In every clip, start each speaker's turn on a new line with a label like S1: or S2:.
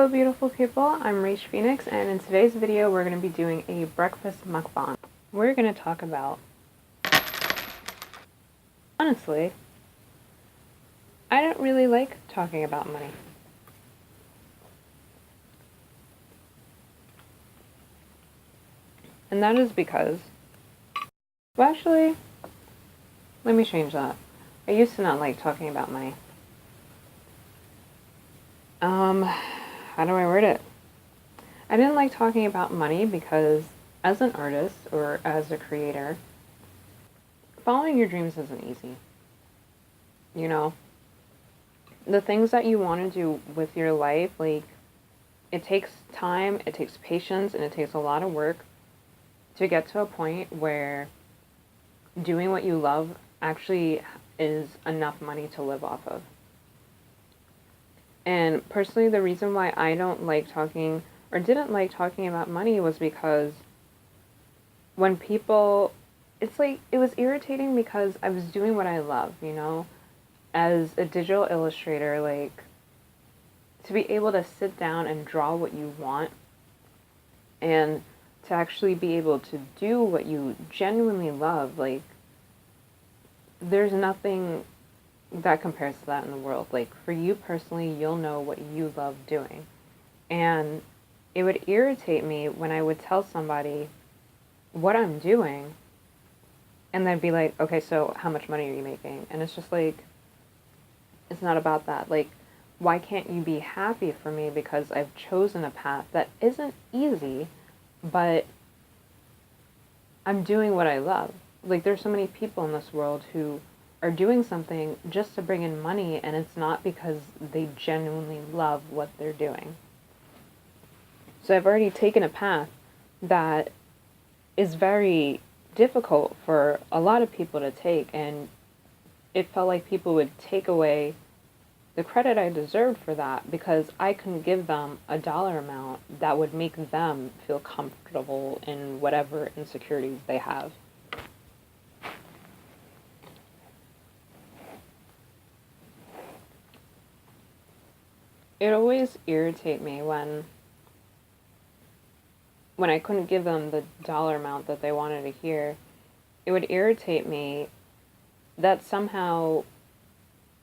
S1: Hello beautiful people, I'm Rach Phoenix, and in today's video we're going to be doing a breakfast mukbang. We're going to talk about, honestly, I don't really like talking about money. And that is because, well actually, let me change that. I used to not like talking about money. How do I word it? I didn't like talking about money because as an artist or as a creator, following your dreams isn't easy. You know, the things that you want to do with your life, like, it takes time, it takes patience, and it takes a lot of work to get to a point where doing what you love actually is enough money to live off of. And personally, the reason why I don't like talking or didn't like talking about money was because when people, it's like, it was irritating because I was doing what I love, you know? As a digital illustrator, like, to be able to sit down and draw what you want and to actually be able to do what you genuinely love, like, there's nothing that compares to that in the world. Like, for you personally, you'll know what you love doing. And it would irritate me when I would tell somebody what I'm doing and then be like, okay, so how much money are you making? And it's just like, it's not about that. Like, why can't you be happy for me because I've chosen a path that isn't easy, but I'm doing what I love? Like, there's so many people in this world who are doing something just to bring in money, and it's not because they genuinely love what they're doing. So I've already taken a path that is very difficult for a lot of people to take, and it felt like people would take away the credit I deserved for that because I couldn't give them a dollar amount that would make them feel comfortable in whatever insecurities they have. It always irritated me when I couldn't give them the dollar amount that they wanted to hear. It would irritate me that somehow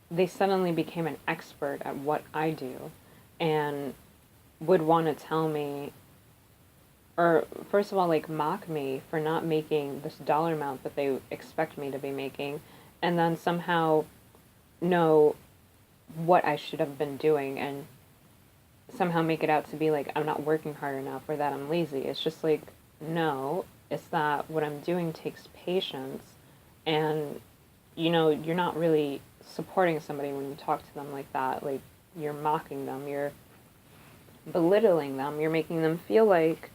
S1: they suddenly became an expert at what I do and would want to tell me, or first of all, like, mock me for not making this dollar amount that they expect me to be making, and then somehow know what I should have been doing and somehow make it out to be like I'm not working hard enough or that I'm lazy. It's just like, no, it's that what I'm doing takes patience, and you know, you're not really supporting somebody when you talk to them like that. Like, you're mocking them, you're belittling them, you're making them feel like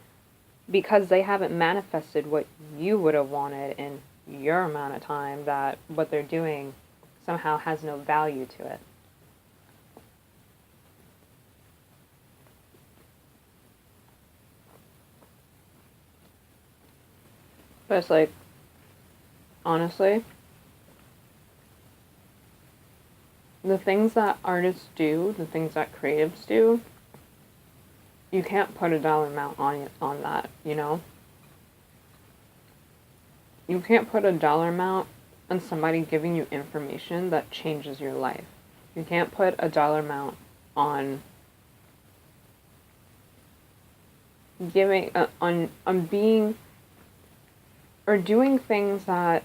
S1: because they haven't manifested what you would have wanted in your amount of time, that what they're doing somehow has no value to it. But it's like, honestly, the things that artists do, the things that creatives do, you can't put a dollar amount on that, you know? You can't put a dollar amount on somebody giving you information that changes your life. You can't put a dollar amount on giving on being or doing things that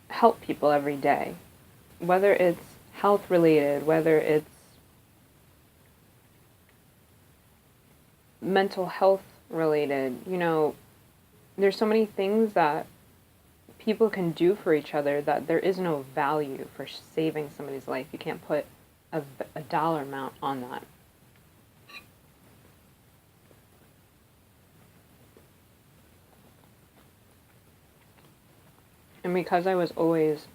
S1: help people every day, whether it's health related, whether it's mental health related. You know, there's so many things that people can do for each other that there is no value for saving somebody's life. You can't put a dollar amount on that. And because I was always,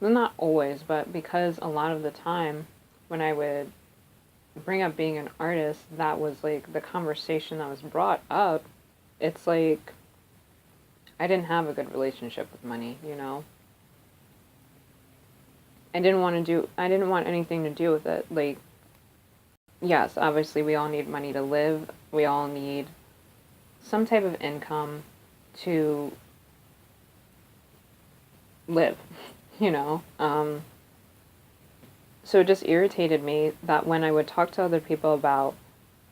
S1: well, not always, but because a lot of the time when I would bring up being an artist, that was like the conversation that was brought up. It's like I didn't have a good relationship with money, you know? I didn't want anything to do with it. Like, yes, obviously we all need money to live. We all need some type of income to live, you know? So it just irritated me that when I would talk to other people about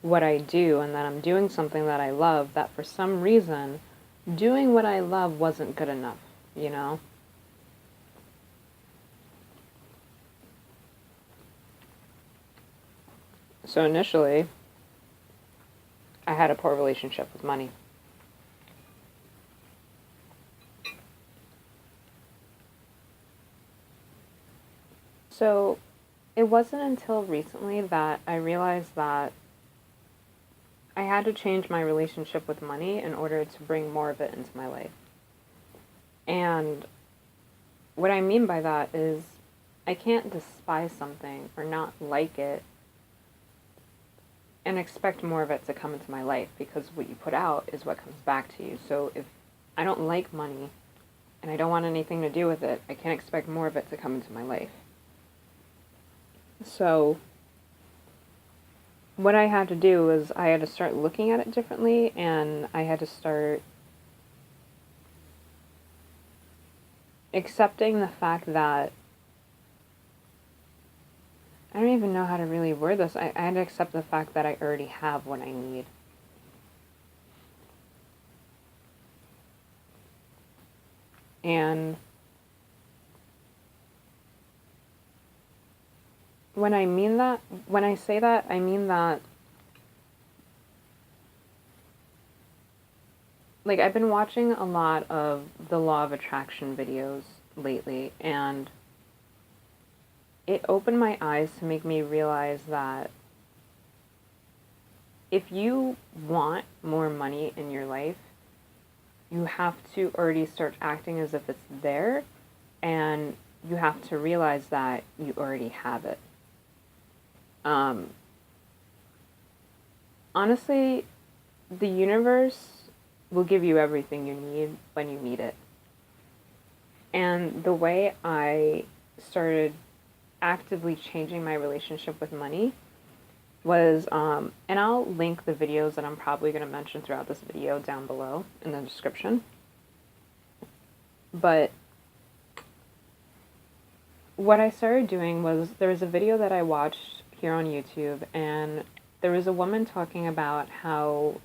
S1: what I do and that I'm doing something that I love, that for some reason, doing what I love wasn't good enough, you know? So initially, I had a poor relationship with money. So it wasn't until recently that I realized that I had to change my relationship with money in order to bring more of it into my life. And what I mean by that is I can't despise something or not like it and expect more of it to come into my life, because what you put out is what comes back to you. So if I don't like money and I don't want anything to do with it, I can't expect more of it to come into my life. So what I had to do was I had to start looking at it differently, and I had to start accepting the fact that I don't even know how to really word this. I had to accept the fact that I already have what I need. And when I mean that, when I say that, I mean that, like, I've been watching a lot of the law of attraction videos lately, and it opened my eyes to make me realize that if you want more money in your life, you have to already start acting as if it's there, and you have to realize that you already have it. Um, Honestly, the universe will give you everything you need when you need it. And the way I started actively changing my relationship with money was, and I'll link the videos that I'm probably going to mention throughout this video down below in the description. But what I started doing was, there was a video that I watched here on YouTube, and there was a woman talking about how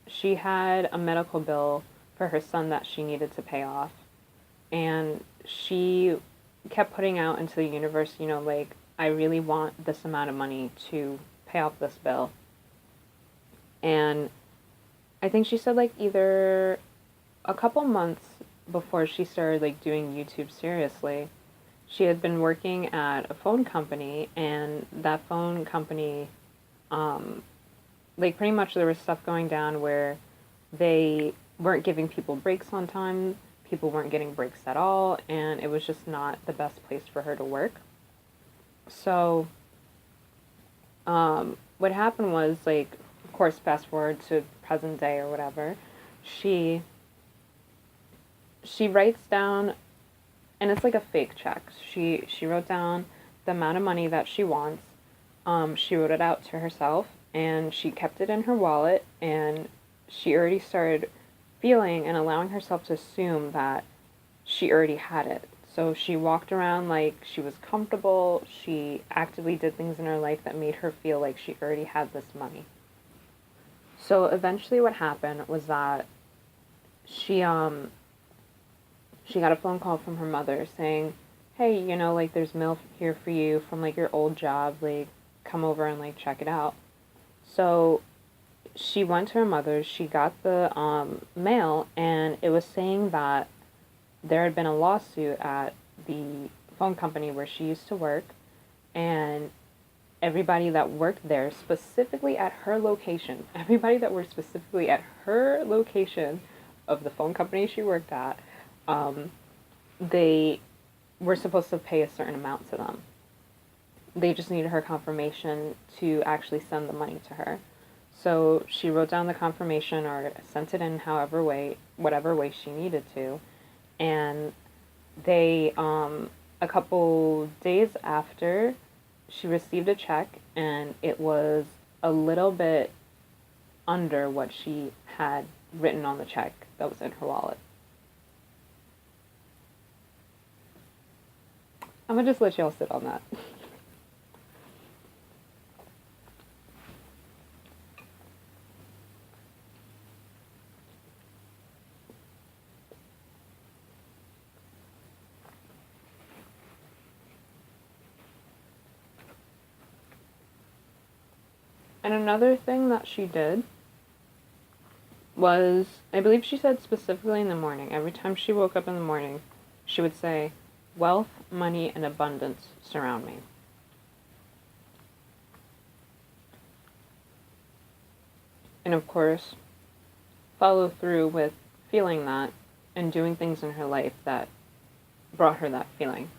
S1: she had a medical bill for her son that she needed to pay off. And she kept putting out into the universe, you know, like, I really want this amount of money to pay off this bill. And I think she said, like, either a couple months before she started, like, doing YouTube seriously, she had been working at a phone company, and that phone company, like, pretty much there was stuff going down where they weren't giving people breaks on time, people weren't getting breaks at all, and it was just not the best place for her to work. So, what happened was, like, of course, fast forward to present day or whatever, she writes down, and it's like a fake check. She wrote down the amount of money that she wants. She wrote it out to herself, and she kept it in her wallet, and she already started feeling and allowing herself to assume that she already had it. So she walked around like she was comfortable. She actively did things in her life that made her feel like she already had this money. So eventually what happened was that she she got a phone call from her mother saying, "Hey, you know, like, there's mail here for you from, like, your old job, like, come over and, like, check it out." So she went to her mother's, she got the mail, and it was saying that there had been a lawsuit at the phone company where she used to work, and everybody that worked there, specifically at her location, everybody that worked specifically at her location of the phone company she worked at, they were supposed to pay a certain amount to them. They just needed her confirmation to actually send the money to her. So she wrote down the confirmation or sent it in whatever way she needed to. And they, a couple days after, she received a check and it was a little bit under what she had written on the check that was in her wallet. I'm gonna just let y'all sit on that. And another thing that she did was, I believe she said specifically in the morning, every time she woke up in the morning, she would say, "Wealth, money, and abundance surround me." And of course, follow through with feeling that and doing things in her life that brought her that feeling.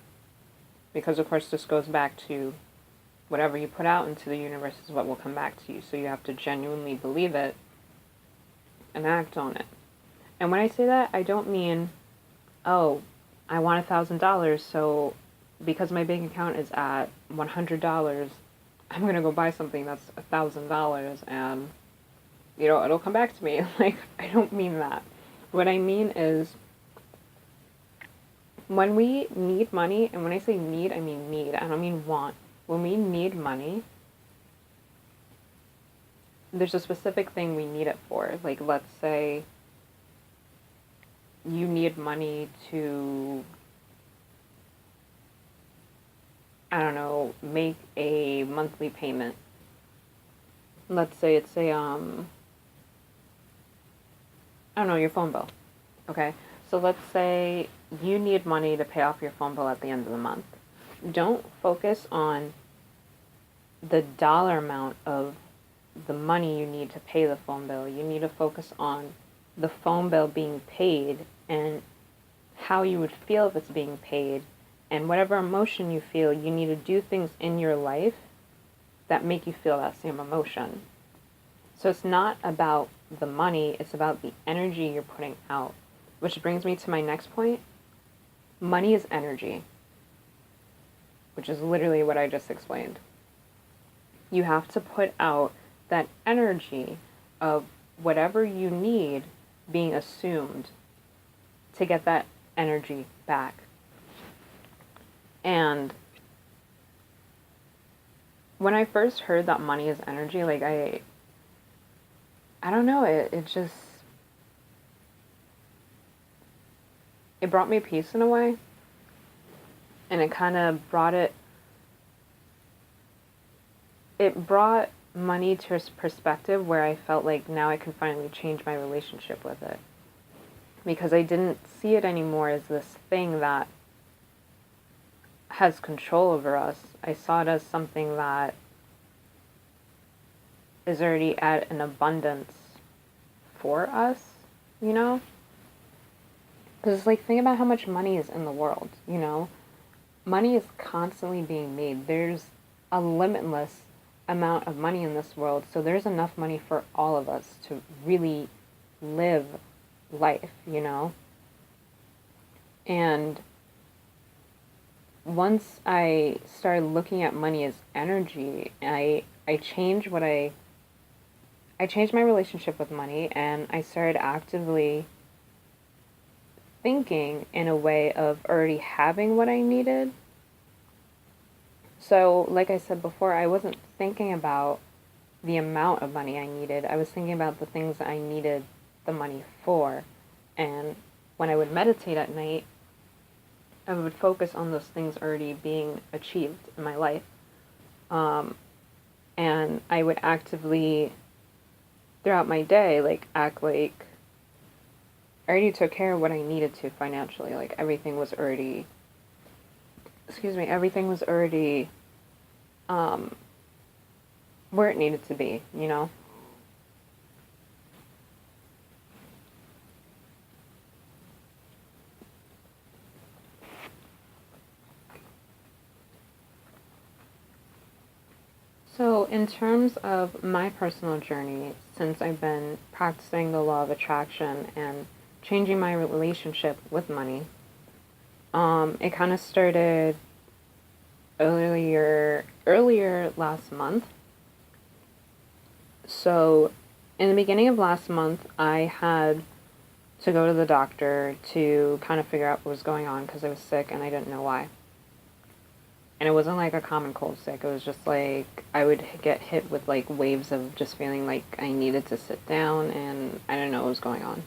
S1: Because of course this goes back to whatever you put out into the universe is what will come back to you. So you have to genuinely believe it and act on it. And when I say that, I don't mean, oh, I want $1,000, so because my bank account is at $100, I'm going to go buy something that's $1,000 and, it'll come back to me. Like, I don't mean that. What I mean is, when we need money, and when I say need, I mean need. I don't mean want. When we need money, there's a specific thing we need it for. Like, let's say you need money to, I don't know, make a monthly payment. Let's say it's a, I don't know, your phone bill. Okay? So let's say you need money to pay off your phone bill at the end of the month. Don't focus on the dollar amount of the money you need to pay the phone bill. You need to focus on the phone bill being paid and how you would feel if it's being paid. And whatever emotion you feel, you need to do things in your life that make you feel that same emotion. So it's not about the money, it's about the energy you're putting out. Which brings me to my next point. Money is energy, which is literally what I just explained. You have to put out that energy of whatever you need being assumed to get that energy back. And when I first heard that money is energy, like I don't know, it just, it brought me peace in a way. And it kind of brought money to a perspective where I felt like now I can finally change my relationship with it. Because I didn't see it anymore as this thing that has control over us. I saw it as something that is already at an abundance for us, Because it's like, think about how much money is in the world, Money is constantly being made. There's a limitless amount of money in this world, so there's enough money for all of us to really live life, And once I started looking at money as energy, I changed I changed my relationship with money, and I started actively thinking in a way of already having what I needed. So, like I said before, I wasn't thinking about the amount of money I needed. I was thinking about the things that I needed the money for. And when I would meditate at night, I would focus on those things already being achieved in my life. And I would actively, throughout my day, act like I already took care of what I needed to financially. Like, everything was already where it needed to be, So, in terms of my personal journey, since I've been practicing the law of attraction and changing my relationship with money, it kind of started earlier last month. So, in the beginning of last month, I had to go to the doctor to kind of figure out what was going on because I was sick and I didn't know why. And it wasn't like a common cold sick. It was just like I would get hit with like waves of just feeling like I needed to sit down and I didn't know what was going on.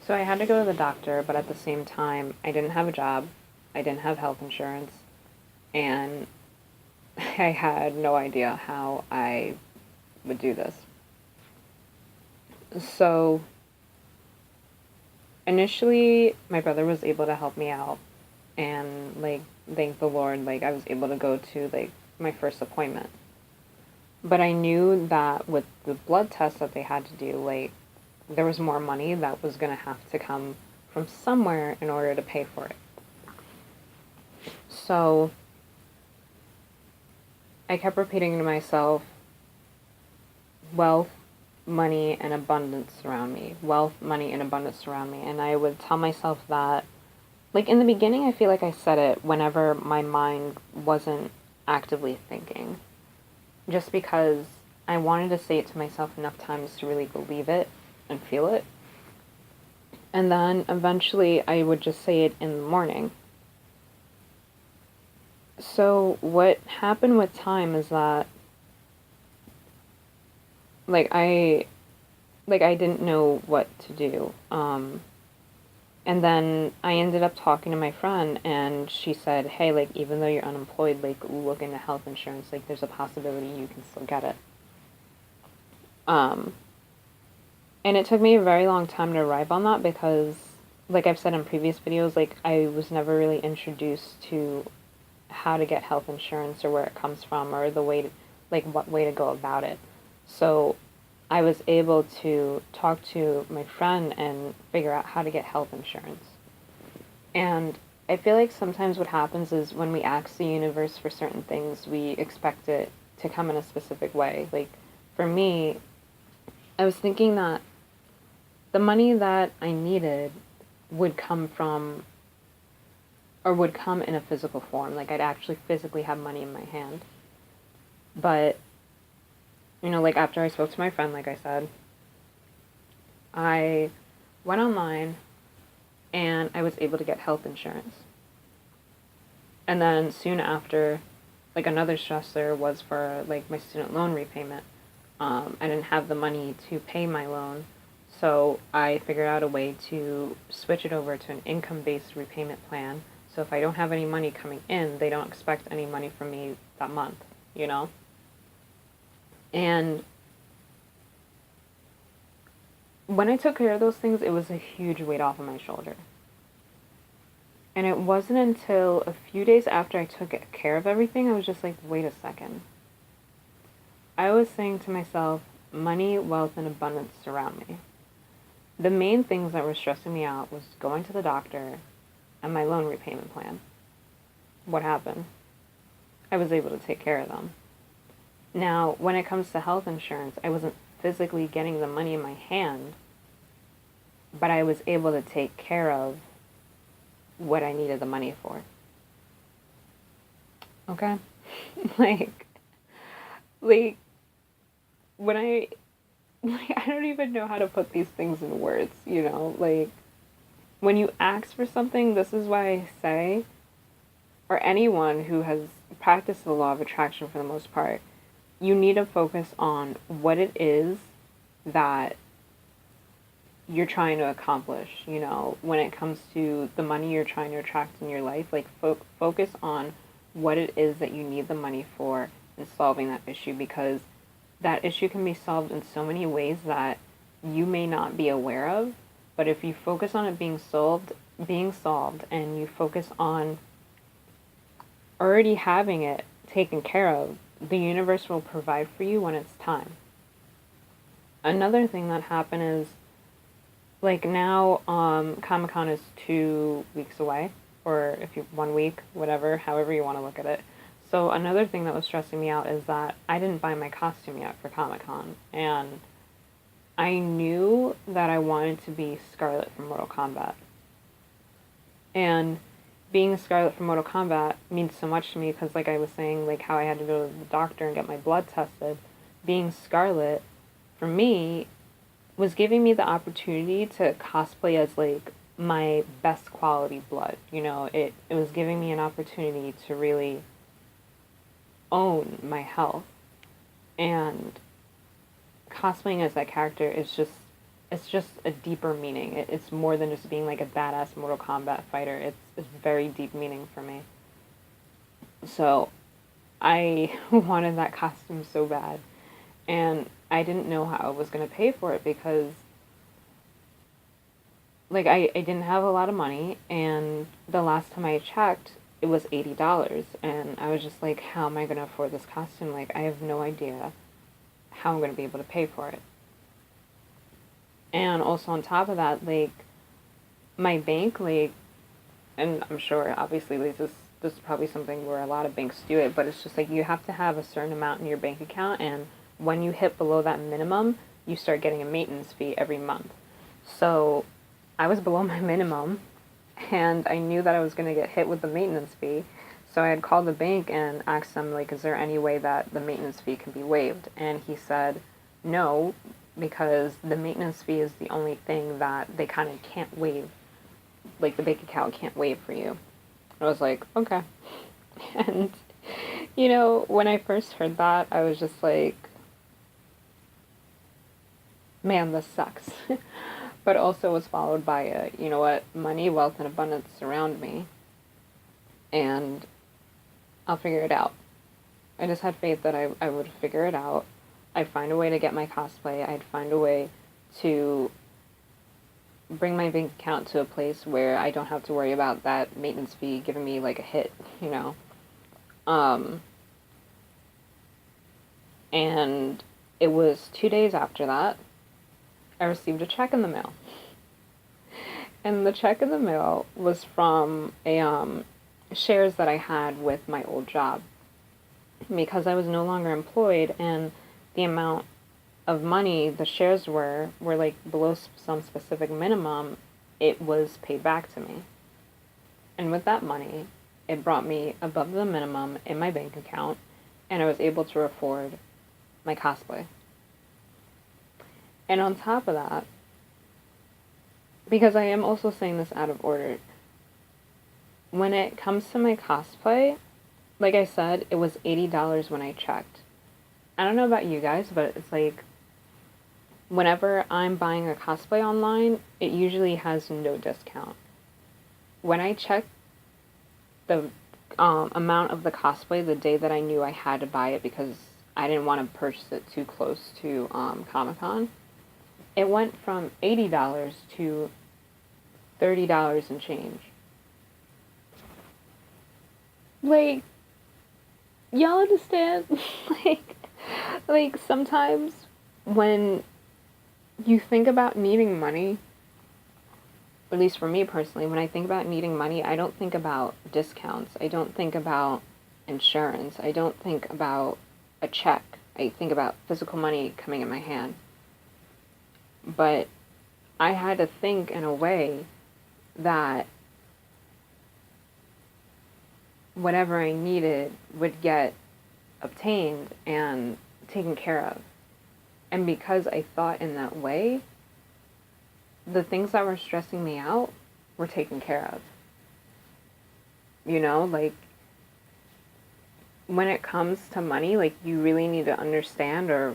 S1: So I had to go to the doctor, but at the same time, I didn't have a job. I didn't have health insurance. And I had no idea how I would do this. So initially, my brother was able to help me out. And, like, thank the Lord, like, I was able to go to, like, my first appointment. But I knew that with the blood tests that they had to do, like, there was more money that was going to have to come from somewhere in order to pay for it. So I kept repeating to myself, wealth, money, and abundance surround me. Wealth, money, and abundance surround me. And I would tell myself that, like, in the beginning, I feel like I said it whenever my mind wasn't actively thinking. Just because I wanted to say it to myself enough times to really believe it and feel it. And then eventually I would just say it in the morning. So what happened with time is that like I didn't know what to do. And then I ended up talking to my friend and she said, "Hey, like even though you're unemployed, like look into health insurance. Like there's a possibility you can still get it." And it took me a very long time to arrive on that because like I've said in previous videos, like I was never really introduced to how to get health insurance or where it comes from or the way to, like what way to go about it. So I was able to talk to my friend and figure out how to get health insurance. And I feel like sometimes what happens is when we ask the universe for certain things, we expect it to come in a specific way. Like for me, I was thinking that the money that I needed would come from or would come in a physical form. Like I'd actually physically have money in my hand. But, you know, like after I spoke to my friend, like I said, I went online and I was able to get health insurance. And then soon after, like another stressor was for like my student loan repayment. I didn't have the money to pay my loan, so I figured out a way to switch it over to an income-based repayment plan. So if I don't have any money coming in, they don't expect any money from me that month, you know? And when I took care of those things, it was a huge weight off of my shoulder. And it wasn't until a few days after I took care of everything, I was just like, wait a second. I was saying to myself, money, wealth, and abundance surround me. The main things that were stressing me out was going to the doctor and my loan repayment plan. What happened? I was able to take care of them. Now, when it comes to health insurance, I wasn't physically getting the money in my hand, but I was able to take care of what I needed the money for. Okay? like, like, when I don't even know how to put these things in words, you know? Like, when you ask for something, this is why I say, or anyone who has practiced the law of attraction for the most part, you need to focus on what it is that you're trying to accomplish, you know, when it comes to the money you're trying to attract in your life. Like, focus on what it is that you need the money for and solving that issue, because that issue can be solved in so many ways that you may not be aware of. But if you focus on it being solved, and you focus on already having it taken care of, the universe will provide for you when it's time. Another thing that happened is, like now, Comic-Con is 2 weeks away, or if you 1 week, whatever, however you want to look at it. So another thing that was stressing me out is that I didn't buy my costume yet for Comic-Con, and I knew that I wanted to be Scarlet from Mortal Kombat. And being Scarlet from Mortal Kombat means so much to me because, like I was saying, like how I had to go to the doctor and get my blood tested. Being Scarlet, for me, was giving me the opportunity to cosplay as, like, my best quality blood. You know, it was giving me an opportunity to really own my health. And cosplaying as that character is just, it's just a deeper meaning. It's more than just being like a badass Mortal Kombat fighter. It's very deep meaning for me. So I wanted that costume so bad, and I didn't know how I was going to pay for it because, like, I didn't have a lot of money, and the last time I checked, it was $80, and I was just like, how am I going to afford this costume? Like, I have no idea how I'm going to be able to pay for it. And also on top of that, like, my bank, like, and I'm sure obviously this is probably something where a lot of banks do it, but it's just like you have to have a certain amount in your bank account, and when you hit below that minimum, you start getting a maintenance fee every month. So I was below my minimum, and I knew that I was going to get hit with the maintenance fee. So I had called the bank and asked them, like, is there any way that the maintenance fee can be waived? And he said, no, because the maintenance fee is the only thing that they kind of can't waive. Like, the bank account can't waive for you. I was like, okay. And, you know, when I first heard that, I was just like, man, this sucks. But also was followed by a, you know what, money, wealth, and abundance surround me. And I'll figure it out. I just had faith that I would figure it out. I'd find a way to get my cosplay. I'd find a way to bring my bank account to a place where I don't have to worry about that maintenance fee giving me, like, a hit, you know. And it was 2 days after that, I received a check in the mail. And the check in the mail was from shares that I had with my old job. Because I was no longer employed, and the amount of money the shares were like below some specific minimum, it was paid back to me. And with that money, it brought me above the minimum in my bank account, and I was able to afford my cosplay. And on top of that, because I am also saying this out of order, when it comes to my cosplay, like I said, it was $80 when I checked. I don't know about you guys, but it's like, whenever I'm buying a cosplay online, it usually has no discount. When I checked the amount of the cosplay the day that I knew I had to buy it because I didn't want to purchase it too close to Comic-Con, it went from $80 to $30 and change. Like, y'all understand? like sometimes when you think about needing money, at least for me personally, when I think about needing money, I don't think about discounts. I don't think about insurance. I don't think about a check. I think about physical money coming in my hand. But I had to think in a way that whatever I needed would get obtained and taken care of. And because I thought in that way, the things that were stressing me out were taken care of. You know, like, when it comes to money, like, you really need to understand, or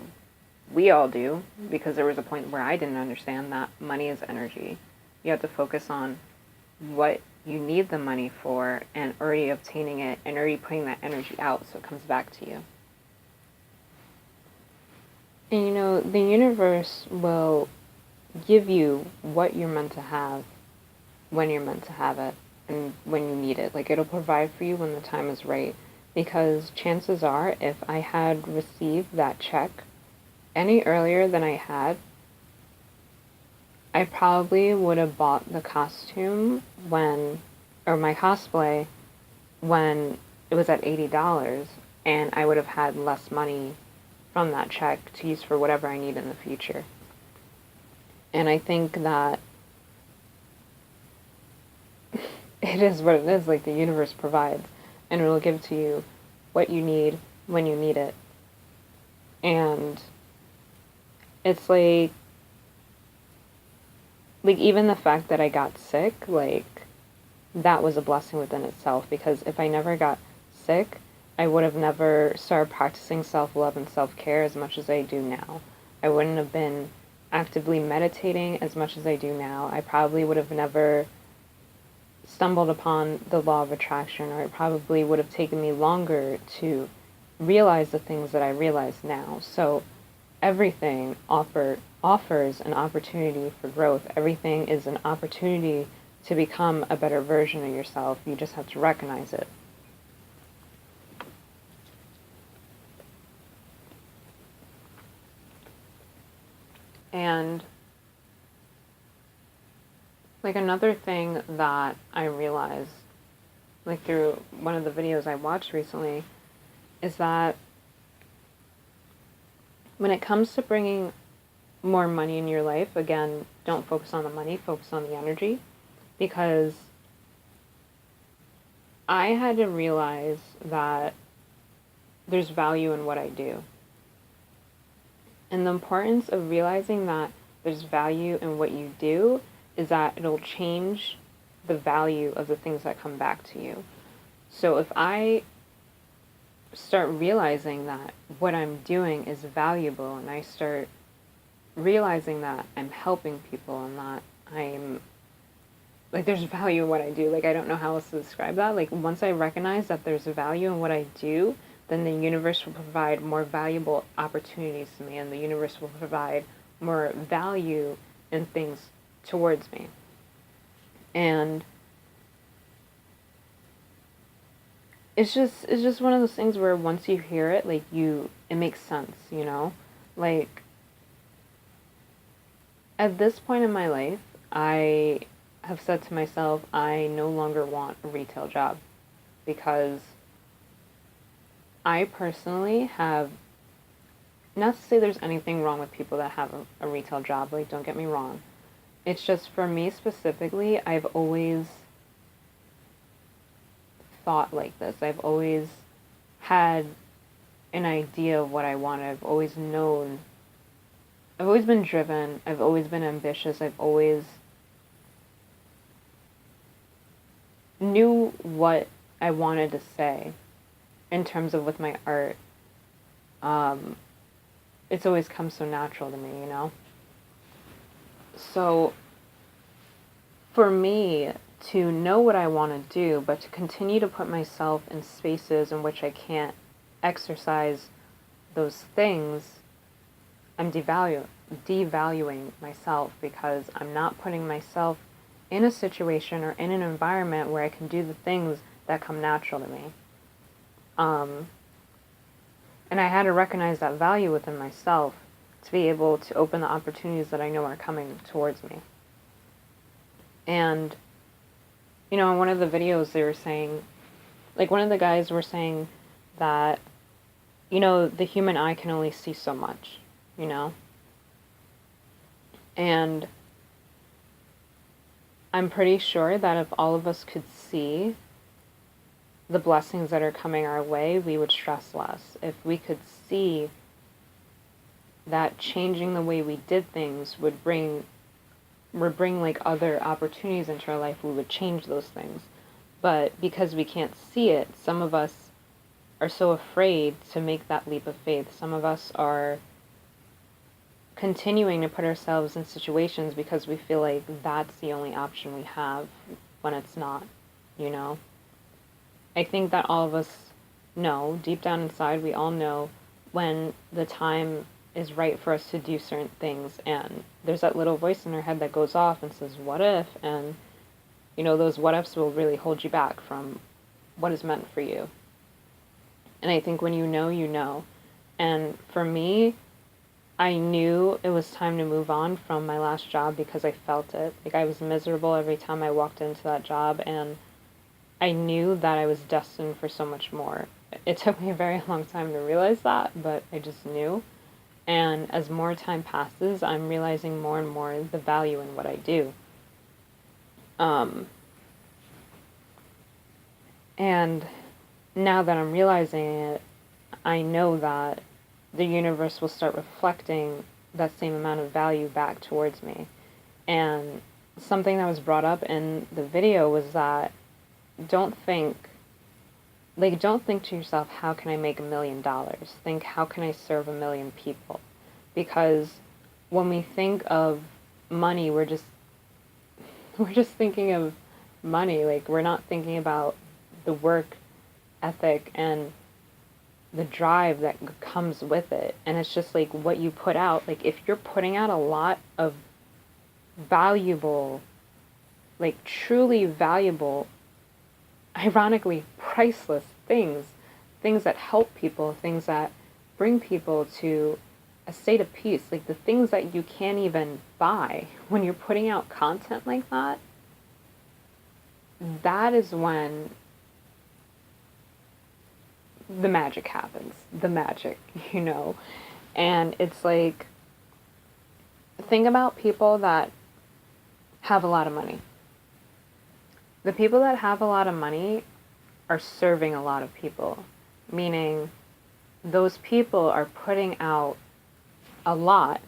S1: we all do, because there was a point where I didn't understand that money is energy. You have to focus on what you need the money for and already obtaining it and already putting that energy out so it comes back to you. And you know, the universe will give you what you're meant to have when you're meant to have it and when you need it. Like, it'll provide for you when the time is right. Because chances are, if I had received that check any earlier than I had, I probably would have bought the costume or my cosplay when it was at $80, and I would have had less money from that check to use for whatever I need in the future. And I think that it is what it is. Like, the universe provides, and it'll give to you what you need when you need it. And it's like even the fact that I got sick, like, that was a blessing within itself, because if I never got sick, I would have never started practicing self-love and self-care as much as I do now. I wouldn't have been actively meditating as much as I do now. I probably would have never stumbled upon the law of attraction, or it probably would have taken me longer to realize the things that I realize now. So everything offers an opportunity for growth. Everything is an opportunity to become a better version of yourself. You just have to recognize it. And like another thing that I realized, like through one of the videos I watched recently, is that when it comes to bringing more money in your life, again, don't focus on the money, focus on the energy, because I had to realize that there's value in what I do. And the importance of realizing that there's value in what you do is that it'll change the value of the things that come back to you. So if I start realizing that what I'm doing is valuable, and I start realizing that I'm helping people, and that I'm, like, there's value in what I do. Like, I don't know how else to describe that. Like, once I recognize that there's value in what I do, then the universe will provide more valuable opportunities to me, and the universe will provide more value in things towards me. And it's just one of those things where once you hear it, like, it makes sense, you know? Like, at this point in my life, I have said to myself, I no longer want a retail job, because I personally have, not to say there's anything wrong with people that have a retail job, like, don't get me wrong. It's just, for me specifically, I've always thought like this. I've always had an idea of what I want. I've always known. I've always been driven. I've always been ambitious. I've always knew what I wanted to say in terms of with my art. It's always come so natural to me, you know? So for me to know what I want to do, but to continue to put myself in spaces in which I can't exercise those things, I'm devaluing myself, because I'm not putting myself in a situation or in an environment where I can do the things that come natural to me. And I had to recognize that value within myself to be able to open the opportunities that I know are coming towards me. And, you know, in one of the videos they were saying, like, one of the guys were saying that, you know, the human eye can only see so much, you know? And I'm pretty sure that if all of us could see the blessings that are coming our way, we would stress less. If we could see that changing the way we did things would bring like other opportunities into our life, we would change those things. But because we can't see it, some of us are so afraid to make that leap of faith. Some of us are continuing to put ourselves in situations because we feel like that's the only option we have, when it's not, you know? I think that all of us know, deep down inside, we all know when the time is right for us to do certain things, and there's that little voice in our head that goes off and says, what if? And, you know, those what ifs will really hold you back from what is meant for you. And I think when you know, you know. And for me, I knew it was time to move on from my last job because I felt it. Like, I was miserable every time I walked into that job, and I knew that I was destined for so much more. It took me a very long time to realize that, but I just knew. And as more time passes, I'm realizing more and more the value in what I do. And now that I'm realizing it, I know that the universe will start reflecting that same amount of value back towards me. And something that was brought up in the video was that don't think don't think to yourself, how can I make $1 million? Think, how can I serve 1 million people? Because when we think of money, we're just thinking of money. Like, we're not thinking about the work ethic and the drive that comes with it. And it's just like what you put out. Like, if you're putting out a lot of valuable, like truly valuable, ironically priceless things that help people, things that bring people to a state of peace, like the things that you can't even buy, when you're putting out content like that, that is when the magic happens. The magic, you know? And it's like, think about people that have a lot of money. The people that have a lot of money are serving a lot of people, meaning those people are putting out a lot,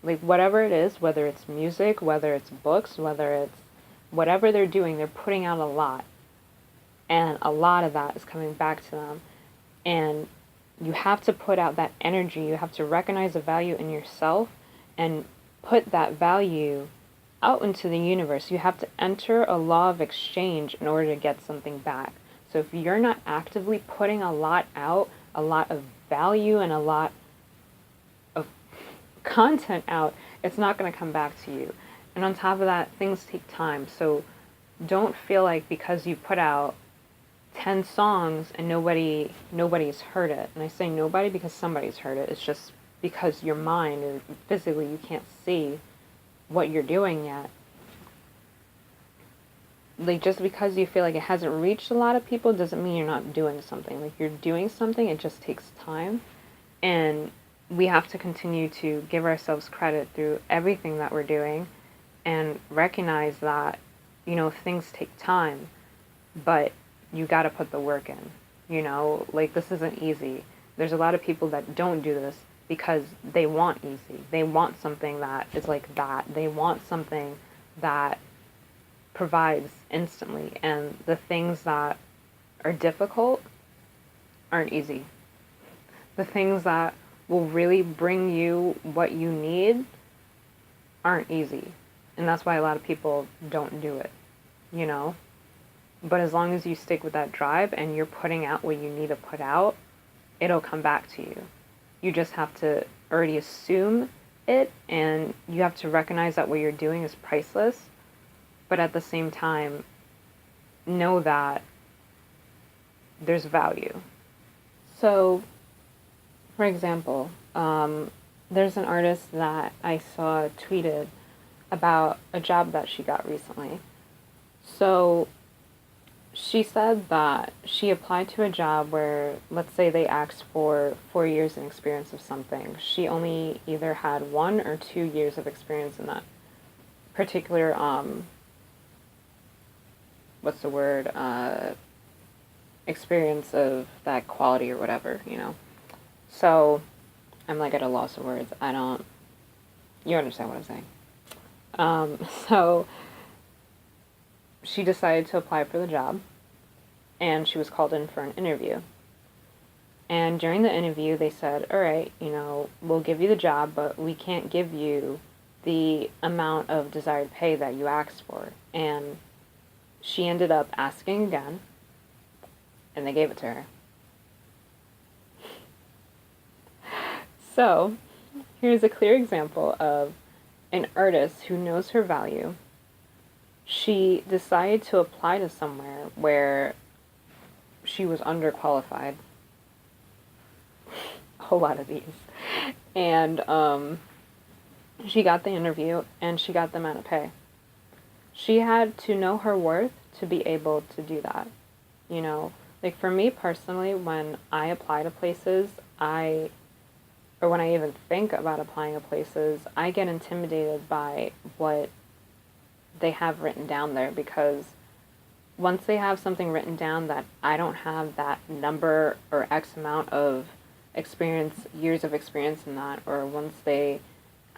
S1: like whatever it is, whether it's music, whether it's books, whether it's whatever they're doing, they're putting out a lot. And a lot of that is coming back to them. And you have to put out that energy. You have to recognize the value in yourself and put that value out into the universe. You have to enter a law of exchange in order to get something back. So if you're not actively putting a lot out, a lot of value and a lot of content out, it's not going to come back to you. And on top of that, things take time. So don't feel like because you put out 10 songs and nobody's heard it. And I say nobody because somebody's heard it. It's just because your mind, or physically, you can't see what you're doing yet. Like, just because you feel like it hasn't reached a lot of people doesn't mean you're not doing something. Like, you're doing something, it just takes time. And we have to continue to give ourselves credit through everything that we're doing and recognize that, you know, things take time, but you got to put the work in, you know? Like, this isn't easy. There's a lot of people that don't do this because they want easy. They want something that is like that. They want something that provides instantly. And the things that are difficult aren't easy. The things that will really bring you what you need aren't easy. And that's why a lot of people don't do it, you know? But as long as you stick with that drive and you're putting out what you need to put out, it'll come back to you. You just have to already assume it, and you have to recognize that what you're doing is priceless, but at the same time, know that there's value. So, for example, there's an artist that I saw tweeted about a job that she got recently. So, she said that she applied to a job where, let's say they asked for 4 years in experience of something. She only either had 1 or 2 years of experience in that particular, experience of that quality or whatever, you know. So, I'm like at a loss of words. You understand what I'm saying. So, she decided to apply for the job, and she was called in for an interview. And during the interview, they said, all right, you know, we'll give you the job, but we can't give you the amount of desired pay that you asked for. And she ended up asking again, and they gave it to her. So, here's a clear example of an artist who knows her value. She decided to apply to somewhere where she was underqualified. A whole lot of these. And she got the interview, and she got the amount of pay. She had to know her worth to be able to do that. You know, like for me personally, when I apply to places, or when I even think about applying to places, I get intimidated by what they have written down there, because once they have something written down that I don't have that number or X amount of experience, years of experience in that, or once they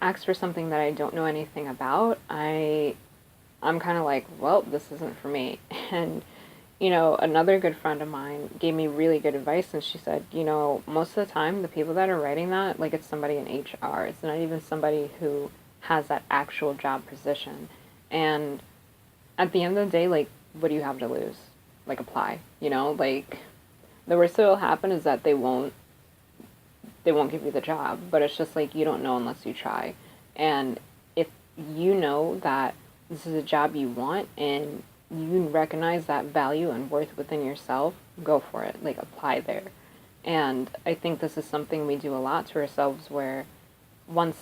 S1: ask for something that I don't know anything about, I'm kind of like, well, this isn't for me. And another good friend of mine gave me really good advice, and she said, most of the time, the people that are writing that, like, it's somebody in HR. It's not even somebody who has that actual job position. And at the end of the day, like, what do you have to lose? Like, apply, like, the worst that will happen is that they won't give you the job, but it's just like, you don't know unless you try. And if you know that this is a job you want and you recognize that value and worth within yourself, go for it. Like, apply there. And I think this is something we do a lot to ourselves, where once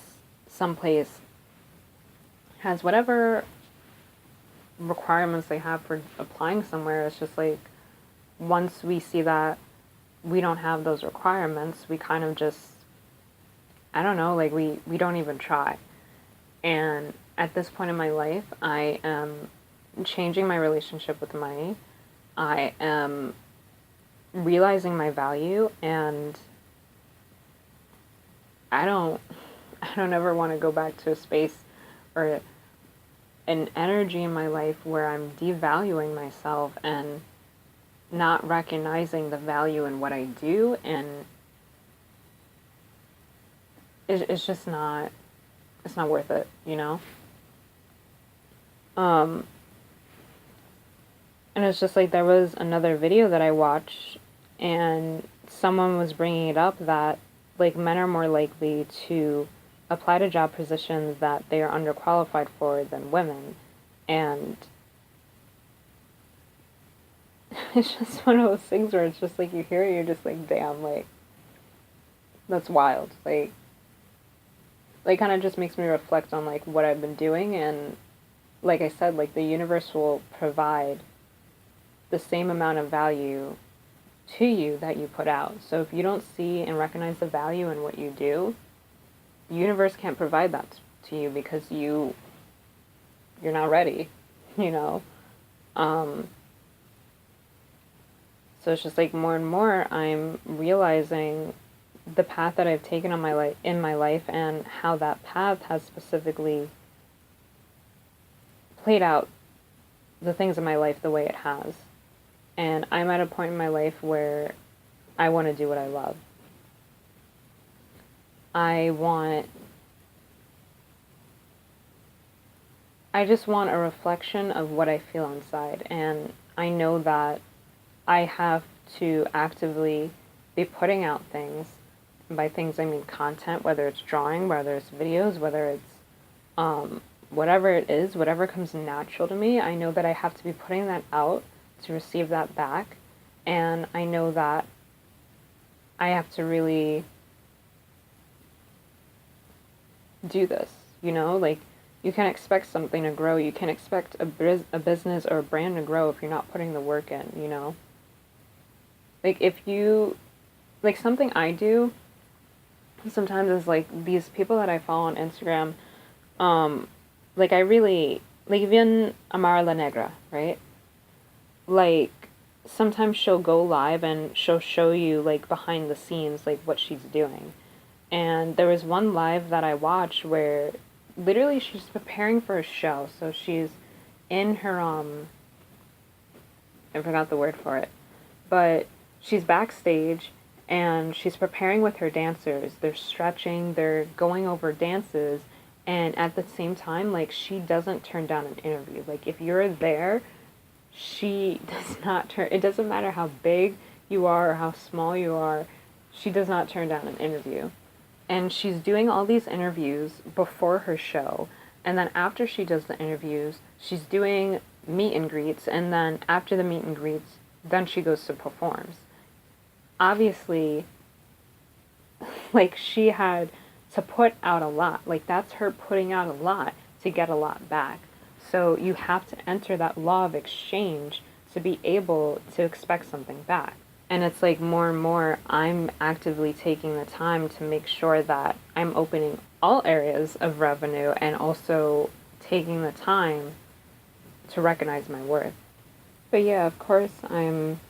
S1: someplace has whatever requirements they have for applying somewhere, it's just like, once we see that we don't have those requirements, we kind of just, I don't know, like, we don't even try. And at this point in my life, I am changing my relationship with money. I am realizing my value, and I don't ever want to go back to a space or an energy in my life where I'm devaluing myself and not recognizing the value in what I do, and it's just not, it's not worth it, And it's just like, there was another video that I watched, and someone was bringing it up that, like, men are more likely to apply to job positions that they are underqualified for than women. And it's just one of those things where it's just like, you hear it, you're just like, damn, like, that's wild. Like kind of just makes me reflect on, like, what I've been doing. And like I said, like, the universe will provide the same amount of value to you that you put out. So if you don't see and recognize the value in what you do, the universe can't provide that to you because you're not ready, So it's just like, more and more I'm realizing the path that I've taken in my life, and how that path has specifically played out the things in my life the way it has. And I'm at a point in my life where I want to do what I love. I just want a reflection of what I feel inside. And I know that I have to actively be putting out things. And by things, I mean content, whether it's drawing, whether it's videos, whether it's whatever it is, whatever comes natural to me. I know that I have to be putting that out to receive that back. And I know that I have to really do this, like, you can't expect something to grow. You can't expect a business or a brand to grow if you're not putting the work in, Like, if you, like, something I do sometimes is, like, these people that I follow on Instagram, like, I really, like, even Amara La Negra, right? Like, sometimes she'll go live and she'll show you, like, behind the scenes, like, what she's doing. And there was one live that I watched where literally she's preparing for a show. So she's in her, I forgot the word for it, but she's backstage and she's preparing with her dancers. They're stretching, they're going over dances, and at the same time, like, she doesn't turn down an interview. Like, if you're there, she does not turn, it doesn't matter how big you are or how small you are, she does not turn down an interview. And she's doing all these interviews before her show, and then after she does the interviews, she's doing meet and greets, and then after the meet and greets, then she goes to performs. Obviously, like, she had to put out a lot. Like, that's her putting out a lot to get a lot back. So you have to enter that law of exchange to be able to expect something back. And it's like, more and more, I'm actively taking the time to make sure that I'm opening all areas of revenue, and also taking the time to recognize my worth. But yeah, of course, I'm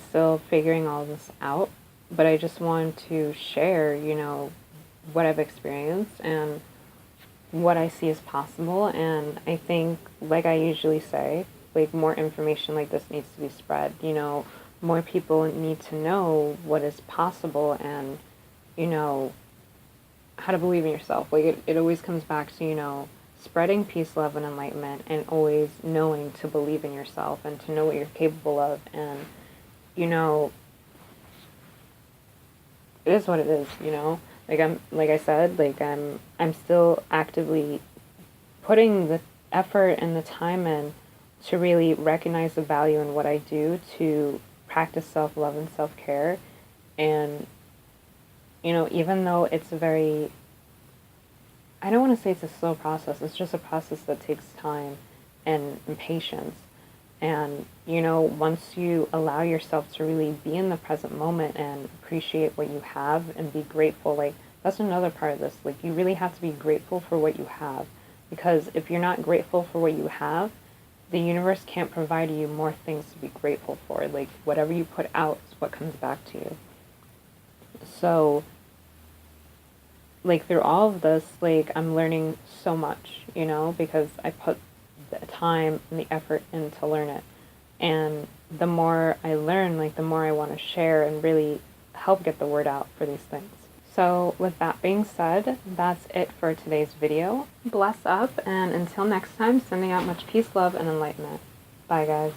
S1: still figuring all this out, but I just want to share, what I've experienced and what I see as possible. And I think, like I usually say, like more information like this needs to be spread. More people need to know what is possible and, you know, how to believe in yourself. Like it always comes back to, spreading peace, love, and enlightenment, and always knowing to believe in yourself and to know what you're capable of. And, you know, it is what it is, like I said, I'm still actively putting the effort and the time in to really recognize the value in what I do, to practice self-love and self-care. And, even though it's a very, I don't want to say it's a slow process, it's just a process that takes time and patience. And, once you allow yourself to really be in the present moment and appreciate what you have and be grateful, like, that's another part of this. Like, you really have to be grateful for what you have. Because if you're not grateful for what you have, the universe can't provide you more things to be grateful for. Like, whatever you put out is what comes back to you. So, like, through all of this, like, I'm learning so much, because I put the time and the effort in to learn it. And the more I learn, like, the more I want to share and really help get the word out for these things. So with that being said, that's it for today's video. Bless up, and until next time, sending out much peace, love, and enlightenment. Bye, guys.